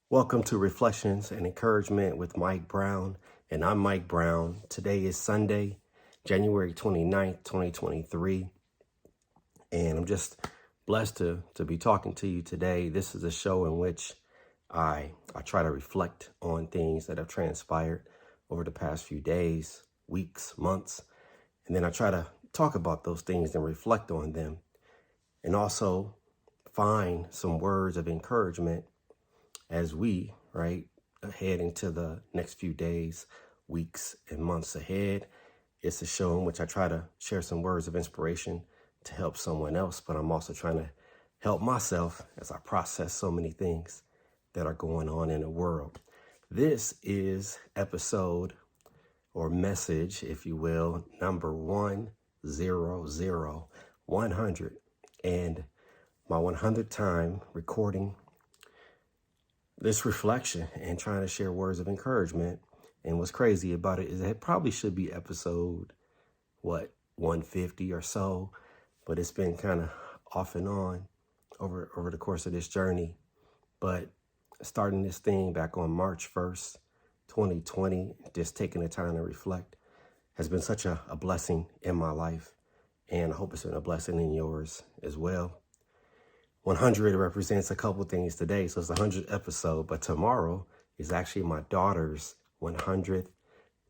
Welcome to Reflections and Encouragement with Mike Brown, and I'm Mike Brown. Today is Sunday, January 29th, 2023, and I'm just blessed to be talking to you today. This is a show in which I try to reflect on things that have transpired over the past few days, weeks, months, and then I try to talk about those things and reflect on them, and also find some words of encouragement as we, head into the next few days, weeks, and months ahead. It's a show in which I try to share some words of inspiration to help someone else, but I'm also trying to help myself as I process so many things that are going on in the world. This is episode or message, if you will, number 100, and my 100th time recording this reflection and trying to share words of encouragement. And what's crazy about it is that it probably should be episode 150 or so, but it's been kind of off and on over the course of this journey. But starting this thing back on March 1st, 2020, just taking the time to reflect has been such a blessing in my life, and I hope it's been a blessing in yours as well. 100 represents a couple things today, so it's the 100th episode, but tomorrow is actually my daughter's 100th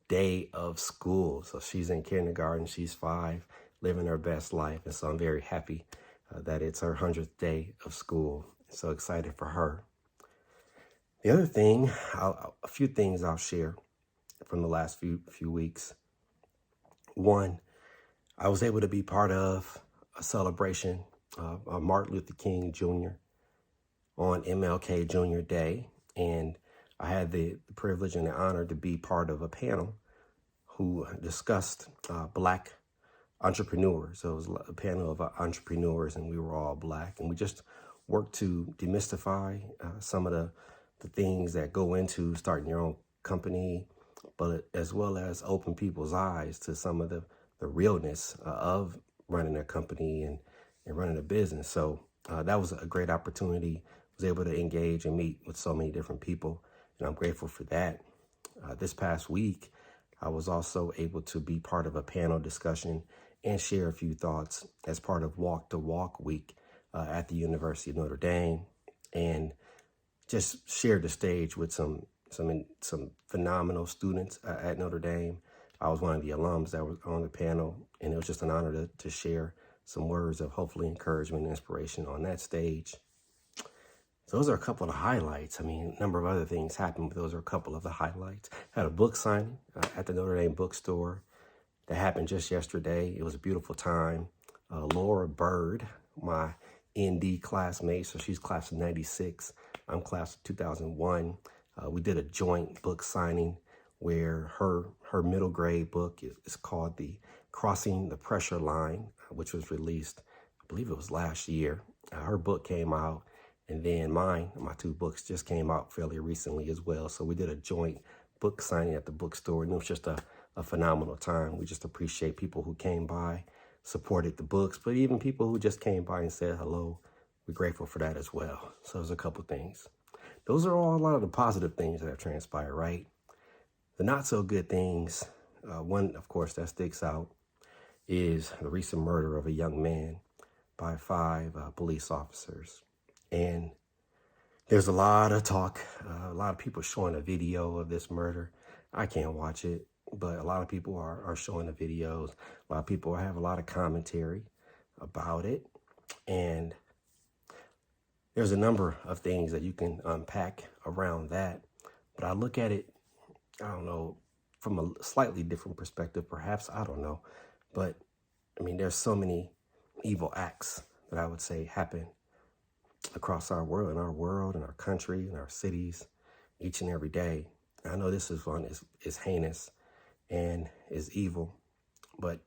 day of school. So she's in kindergarten, she's 5, living her best life, and so I'm very happy that it's her 100th day of school. So excited for her. The other thing, a few things I'll share from the last few weeks. One, I was able to be part of a celebration of Martin Luther King Jr. on MLK Jr. Day. And I had the privilege and the honor to be part of a panel who discussed Black entrepreneurs. So it was a panel of entrepreneurs, and we were all Black. And we just worked to demystify some of the things that go into starting your own company, but as well as open people's eyes to some of the realness of running a company and running a business. So that was a great opportunity. I was able to engage and meet with so many different people, and I'm grateful for that. This past week, I was also able to be part of a panel discussion and share a few thoughts as part of Walk the Walk Week at the University of Notre Dame, and just shared the stage with some phenomenal students at Notre Dame. I was one of the alums that was on the panel, and it was just an honor to share some words of hopefully encouragement and inspiration on that stage. So those are a couple of the highlights. I mean, a number of other things happened, but those are a couple of the highlights. I had a book signing at the Notre Dame bookstore that happened just yesterday. It was a beautiful time. Laura Bird, my ND classmate, so she's class of 96. I'm class of 2001. We did a joint book signing where her middle grade book is called The Crossing the Pressure Line, which was released, I believe it was last year. Her book came out, and then my 2 books just came out fairly recently as well. So we did a joint book signing at the bookstore, and it was just a phenomenal time. We just appreciate people who came by, supported the books, but even people who just came by and said hello. We're grateful for that as well. So there's a couple things. Those are all a lot of the positive things that have transpired, right? The not so good things, one, of course, that sticks out is the recent murder of a young man by 5 police officers. And there's a lot of talk, a lot of people showing a video of this murder. I can't watch it, but a lot of people are showing the videos. A lot of people have a lot of commentary about it. And there's a number of things that you can unpack around that. But I look at it, I don't know, from a slightly different perspective, perhaps, I don't know. But I mean, there's so many evil acts that I would say happen across our world, in our country, in our cities, each and every day. I know this one is heinous and is evil, but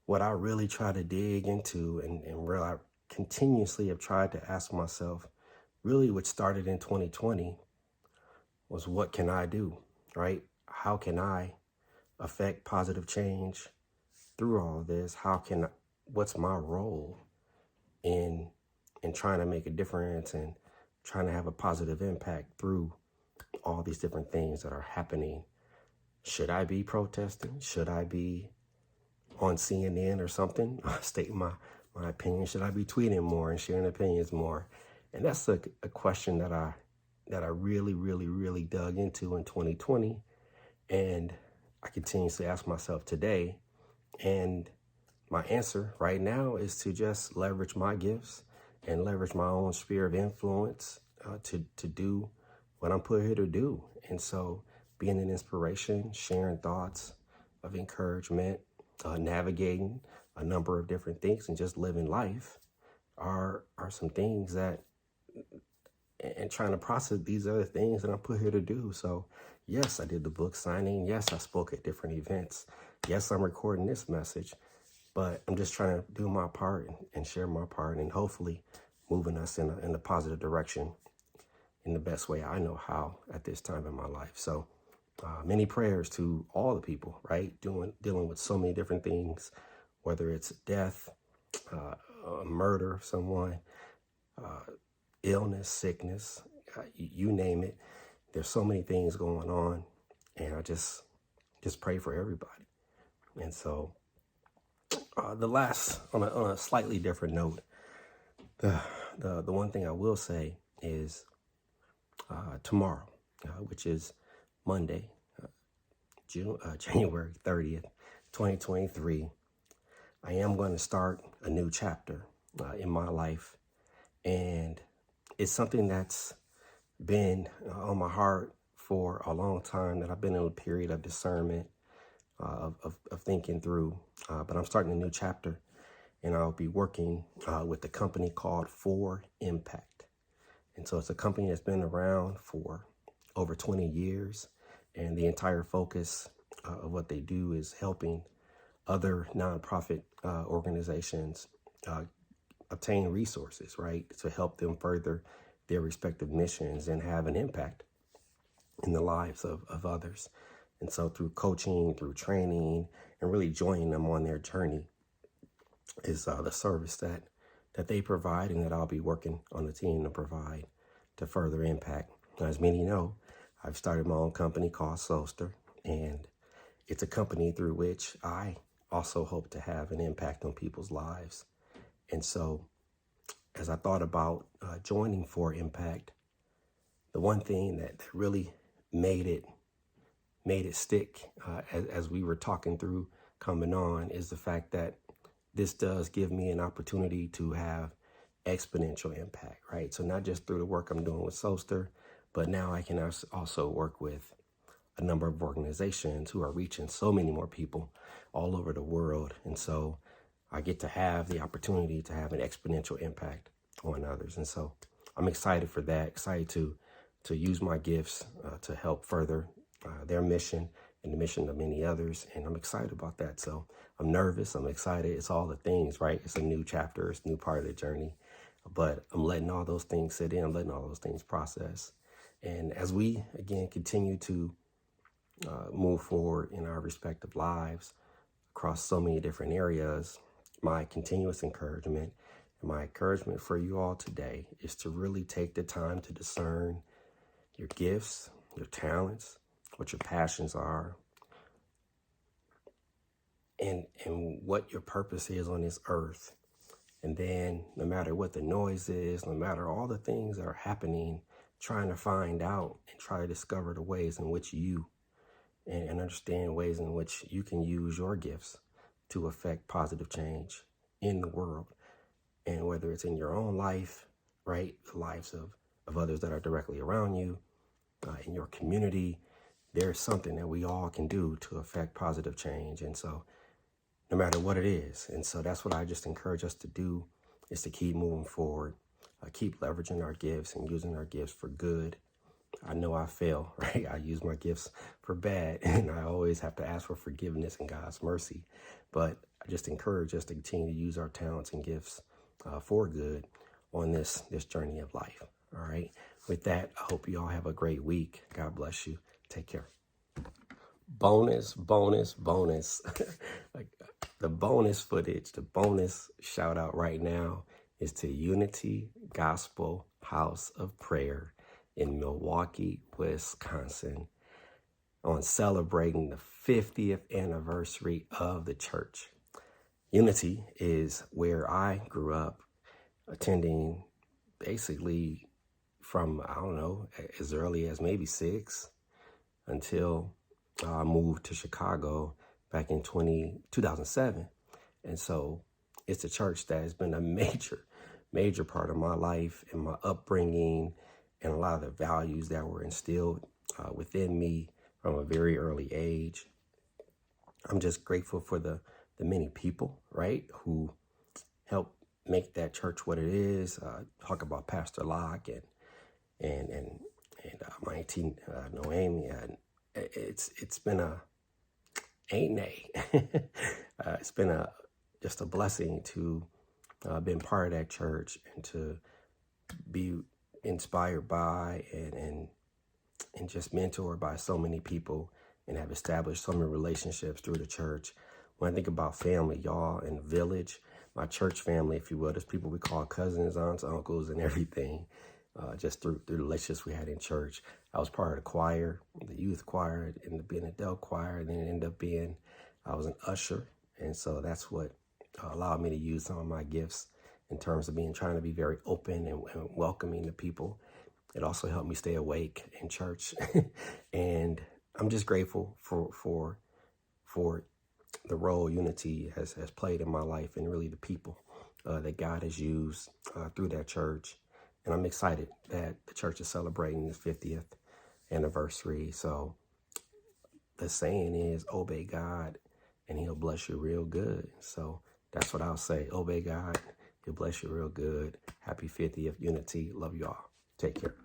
what I really try to dig into and I continuously have tried to ask myself, really what started in 2020 was, what can I do, right? How can I affect positive change through all of this? What's my role in trying to make a difference and trying to have a positive impact through all these different things that are happening. Should I be protesting? Should I be on CNN or something, stating my opinion? Should I be tweeting more and sharing opinions more? And that's a question that I really, really, really dug into in 2020. And I continuously ask myself today. And my answer right now is to just leverage my gifts and leverage my own sphere of influence to do what I'm put here to do. And so being an inspiration, sharing thoughts of encouragement, navigating a number of different things and just living life are some things that, and trying to process these other things that I'm put here to do. So yes, I did the book signing. Yes, I spoke at different events. Yes, I'm recording this message, but I'm just trying to do my part and share my part, and hopefully moving us in a positive direction in the best way I know how at this time in my life. So many prayers to all the people, right? Dealing with so many different things, whether it's death, murder of someone, illness, sickness, you name it. There's so many things going on, and I just pray for everybody. And so the last, on a slightly different note, the one thing I will say is tomorrow, which is Monday, January 30th, 2023, I am going to start a new chapter in my life. And it's something that's been on my heart for a long time, that I've been in a period of discernment, of thinking through. But I'm starting a new chapter, and I'll be working with a company called Unpacking. And so it's a company that's been around for over 20 years. And the entire focus of what they do is helping other nonprofit organizations obtain resources, right, to help them further their respective missions and have an impact in the lives of others. And so through coaching, through training, and really joining them on their journey is the service that they provide, and that I'll be working on the team to provide to further impact. Now, as many know, I've started my own company called Soulster, and it's a company through which I also hope to have an impact on people's lives. And so as I thought about joining For Impact, the one thing that really made it stick as we were talking through coming on is the fact that this does give me an opportunity to have exponential impact, right? So not just through the work I'm doing with Soulster, but now I can also work with a number of organizations who are reaching so many more people all over the world. And so I get to have the opportunity to have an exponential impact on others. And so I'm excited for that, excited to use my gifts to help further their mission and the mission of many others. And I'm excited about that. So I'm nervous, I'm excited. It's all the things, right? It's a new chapter, it's a new part of the journey. But I'm letting all those things sit in, I'm letting all those things process. And as we, again, continue to move forward in our respective lives across so many different areas, my continuous encouragement and my encouragement for you all today is to really take the time to discern your gifts, your talents, what your passions are, and what your purpose is on this earth. And then no matter what the noise is, no matter all the things that are happening, trying to find out and try to discover the ways in which you and understand ways in which you can use your gifts to affect positive change in the world. And whether it's in your own life, right, the lives of others that are directly around you, in your community, there's something that we all can do to affect positive change. And so no matter what it is. And so that's what I just encourage us to do, is to keep moving forward, keep leveraging our gifts and using our gifts for good. I know I fail, right? I use my gifts for bad, and I always have to ask for forgiveness and God's mercy. But I just encourage us to continue to use our talents and gifts for good on this journey of life. All right. With that, I hope you all have a great week. God bless you. Take care. Bonus. Like, the bonus footage, the bonus shout out right now is to Unity Gospel house of prayer in Milwaukee, Wisconsin, on celebrating the 50th anniversary of the church. Unity is where I grew up, attending basically from, I don't know, as early as maybe 6 until I moved to Chicago back in 2007. And so it's a church that has been a major part of my life and my upbringing, and a lot of the values that were instilled within me from a very early age. I'm just grateful for the many people, right, who help make that church what it is. Talk about Pastor Locke and my auntie Noemi. It's been it's been just a blessing to been part of that church and to be inspired by and just mentored by so many people, and have established so many relationships through the church. When I think about family, y'all, and village, my church family, if you will, there's people we call cousins, aunts, uncles, and everything, just through the relationships we had in church. I was part of the choir, the youth choir, ended up being an adult choir, and then ended up being, I was an usher. And so that's what allowed me to use some of my gifts in terms of trying to be very open and welcoming to people. It also helped me stay awake in church. And I'm just grateful for the role Unity has played in my life, and really the people that God has used through that church. And I'm excited that the church is celebrating its 50th anniversary. So the saying is, obey God and he'll bless you real good. So that's what I'll say. Obey God, he'll bless you real good. Happy 50th Unity. Love you all. Take care.